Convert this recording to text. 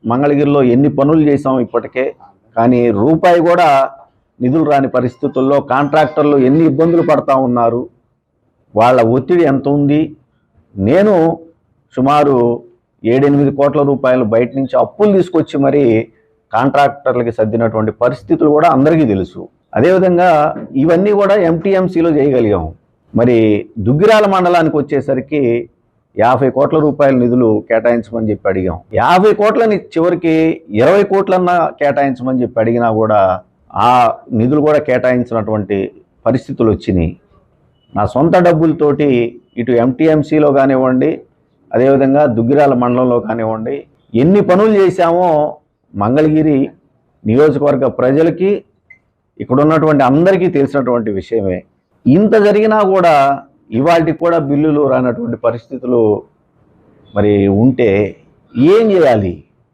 మంగళగిరిలో ఎన్ని పనులు చేసాం ఇప్పటికే, కానీ రూపాయి కూడా నిధులు రాని పరిస్థితుల్లో కాంట్రాక్టర్లు ఎన్ని ఇబ్బందులు పడతా ఉన్నారు, వాళ్ళ ఒత్తిడి ఎంత ఉంది. నేను సుమారు 7-8 కోట్ల రూపాయలు బయట నుంచి అప్పులు తీసుకొచ్చి మరి కాంట్రాక్టర్లకి సర్దినటువంటి పరిస్థితులు కూడా అందరికీ తెలుసు. అదేవిధంగా ఇవన్నీ కూడా ఎంటీఎంసీలో చేయగలిగాం. మరి దుగ్గిరాల మండలానికి వచ్చేసరికి 50 కోట్ల రూపాయల నిధులు కేటాయించమని చెప్పి అడిగాం. 50 కోట్లని చివరికి 20 కోట్లన్నా కేటాయించమని చెప్పి అడిగినా కూడా ఆ నిధులు కూడా కేటాయించినటువంటి పరిస్థితులు వచ్చినాయి. నా సొంత డబ్బులతోటి ఇటు ఎంటీఎంసీలో కానివ్వండి, అదేవిధంగా దుగ్గిరాల మండలంలో కానివ్వండి, ఎన్ని పనులు చేశామో మంగళగిరి నియోజకవర్గ ప్రజలకి, ఇక్కడ ఉన్నటువంటి అందరికీ తెలిసినటువంటి విషయమే. ఇంత జరిగినా కూడా ఇవాళకి కూడా బిల్లులు రానటువంటి పరిస్థితులు మరి ఉంటే ఏం చేయాలి?